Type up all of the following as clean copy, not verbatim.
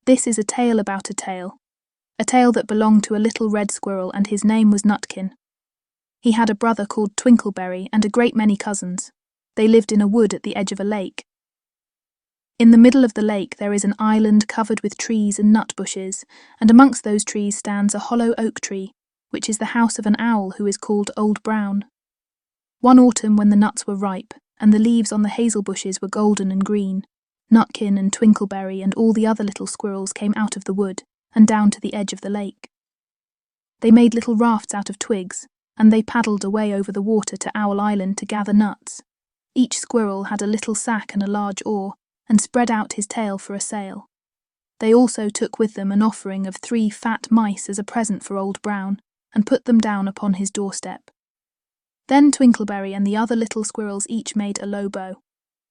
This is a tale about a tale that belonged to a little red squirrel, and his name was Nutkin. He had a brother called Twinkleberry and a great many cousins. They lived in a wood at the edge of a lake. In the middle of the lake there is an island covered with trees and nut bushes, and amongst those trees stands a hollow oak tree, which is the house of an owl who is called Old Brown. One autumn, when the nuts were ripe, and the leaves on the hazel bushes were golden and green, Nutkin and Twinkleberry and all the other little squirrels came out of the wood and down to the edge of the lake. They made little rafts out of twigs, and they paddled away over the water to Owl Island to gather nuts. Each squirrel had a little sack and a large oar, and spread out his tail for a sail. They also took with them an offering of 3 fat mice as a present for Old Brown, and put them down upon his doorstep. Then Twinkleberry and the other little squirrels each made a low bow,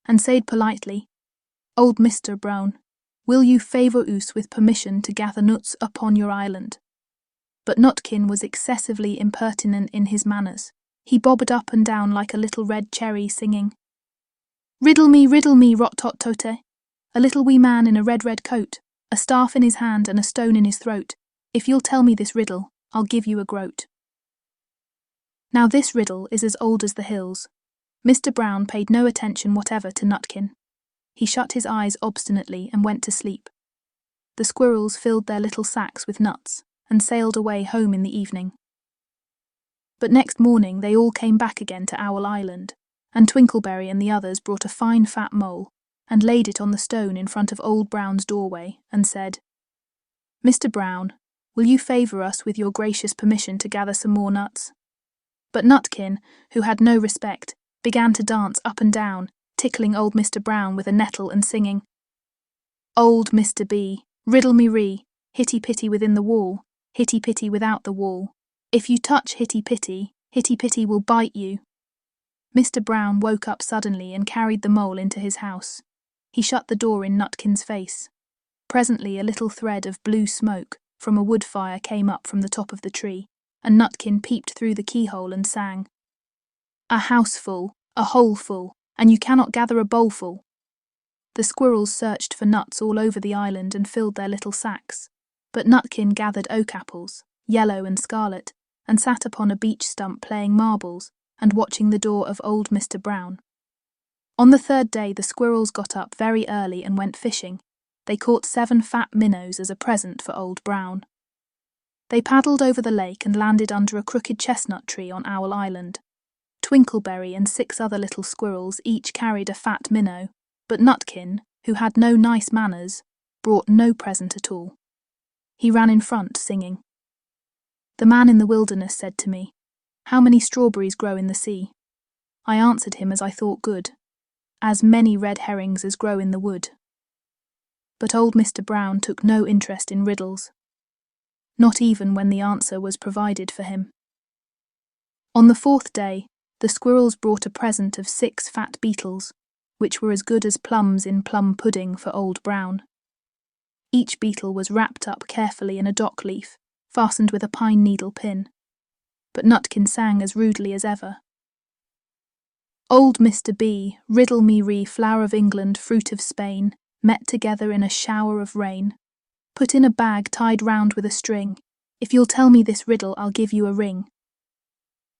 and said politely, "Old Mr. Brown, will you favour us with permission to gather nuts upon your island?" But Nutkin was excessively impertinent in his manners. He bobbed up and down like a little red cherry, singing, riddle me, rot-tot-tote, a little wee man in a red coat, a staff in his hand and a stone in his throat. If you'll tell me this riddle, I'll give you a groat." Now this riddle is as old as the hills. Mr. Brown paid no attention whatever to Nutkin. He shut his eyes obstinately and went to sleep. The squirrels filled their little sacks with nuts and sailed away home in the evening. But next morning they all came back again to Owl Island, and Twinkleberry and the others brought a fine fat mole and laid it on the stone in front of Old Brown's doorway and said, "Mr. Brown, will you favour us with your gracious permission to gather some more nuts?" But Nutkin, who had no respect, began to dance up and down, tickling old Mr. Brown with a nettle and singing, "Old Mr. B, riddle me ree, hitty-pitty within the wall, hitty-pitty without the wall. If you touch hitty-pitty, hitty-pitty will bite you." Mr. Brown woke up suddenly and carried the mole into his house. He shut the door in Nutkin's face. Presently a little thread of blue smoke from a wood fire came up from the top of the tree, and Nutkin peeped through the keyhole and sang, "A house full, a hole full, and you cannot gather a bowlful." The squirrels searched for nuts all over the island and filled their little sacks, but Nutkin gathered oak apples, yellow and scarlet, and sat upon a beech stump playing marbles and watching the door of old Mr. Brown. On the 3rd day the squirrels got up very early and went fishing. They caught 7 fat minnows as a present for Old Brown. They paddled over the lake and landed under a crooked chestnut tree on Owl Island. Twinkleberry and 6 other little squirrels each carried a fat minnow, but Nutkin, who had no nice manners, brought no present at all. He ran in front, singing. The man in the wilderness said to me, "How many strawberries grow in the sea?" I answered him as I thought good, "As many red herrings as grow in the wood." But old Mr. Brown took no interest in riddles, not even when the answer was provided for him. On the 4th day, the squirrels brought a present of 6 fat beetles, which were as good as plums in plum pudding for Old Brown. Each beetle was wrapped up carefully in a dock leaf, fastened with a pine needle pin. But Nutkin sang as rudely as ever. "Old Mr. B, riddle me ree, flower of England, fruit of Spain, met together in a shower of rain. Put in a bag tied round with a string. If you'll tell me this riddle, I'll give you a ring."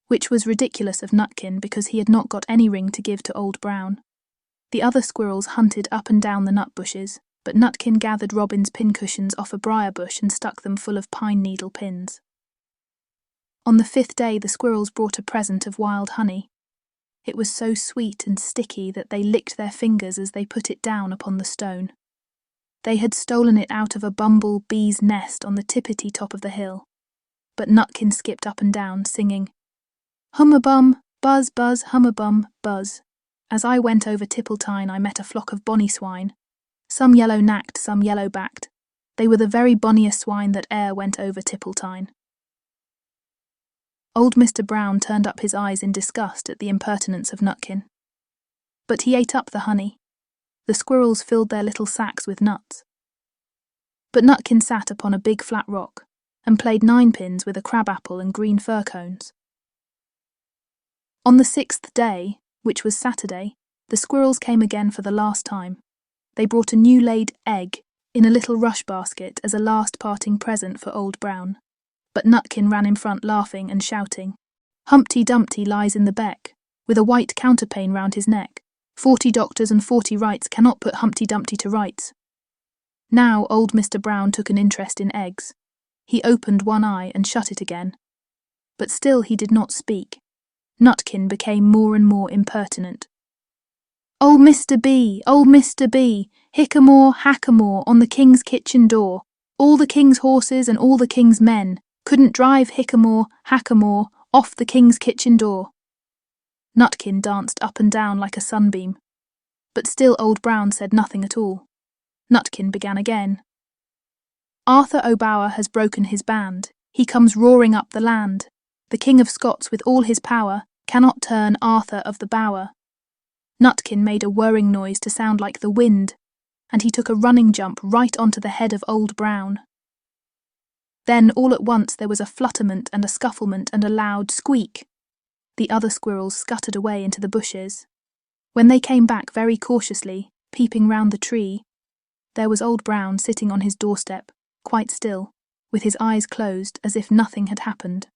Which was ridiculous of Nutkin because he had not got any ring to give to Old Brown. The other squirrels hunted up and down the nut bushes, but Nutkin gathered robin's pincushions off a briar bush and stuck them full of pine needle pins. On the 5th day the squirrels brought a present of wild honey. It was so sweet and sticky that they licked their fingers as they put it down upon the stone. They had stolen it out of a bumble bee's nest on the tippity top of the hill. But Nutkin skipped up and down, singing, "Hum-a-bum, buzz, buzz, hum-a-bum, buzz. As I went over Tippletine I met a flock of bonny swine. Some yellow-nacked, some yellow-backed. They were the very bonniest swine that e'er went over Tippletine." Old Mr. Brown turned up his eyes in disgust at the impertinence of Nutkin. But he ate up the honey. The squirrels filled their little sacks with nuts. But Nutkin sat upon a big flat rock and played ninepins with a crab-apple and green fir cones. On the 6th day, which was Saturday, the squirrels came again for the last time. They brought a new-laid egg in a little rush basket as a last parting present for Old Brown. But Nutkin ran in front laughing and shouting. Humpty Dumpty lies in the beck, with a white counterpane round his neck. 40 doctors and 40 wrights cannot put Humpty Dumpty to rights. Now old Mr. Brown took an interest in eggs. He opened one eye and shut it again. But still he did not speak. Nutkin became more and more impertinent. "Old Mr. B, old Mr. B, hickamore, hackamore on the king's kitchen door. All the king's horses and all the king's men couldn't drive hickamore, hackamore off the king's kitchen door." Nutkin danced up and down like a sunbeam. But still Old Brown said nothing at all. Nutkin began again. "Arthur O'Bower has broken his band. He comes roaring up the land. The King of Scots with all his power cannot turn Arthur of the Bower." Nutkin made a whirring noise to sound like the wind, and he took a running jump right onto the head of Old Brown. Then all at once there was a flutterment and a scufflement and a loud squeak. The other squirrels scuttered away into the bushes. When they came back very cautiously, peeping round the tree, there was Old Brown sitting on his doorstep, quite still, with his eyes closed as if nothing had happened.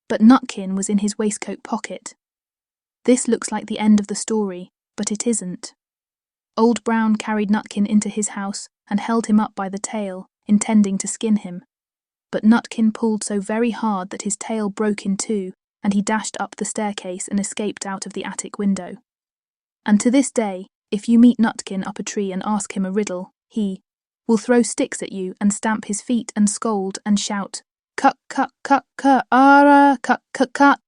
But Nutkin was in his waistcoat pocket. This looks like the end of the story, but it isn't. Old Brown carried Nutkin into his house and held him up by the tail, intending to skin him. But Nutkin pulled so very hard that his tail broke in two, and he dashed up the staircase and escaped out of the attic window. And to this day, if you meet Nutkin up a tree and ask him a riddle, he will throw sticks at you and stamp his feet and scold and shout, "Cut, cut, cut, cut, ara, cut, cut, cut."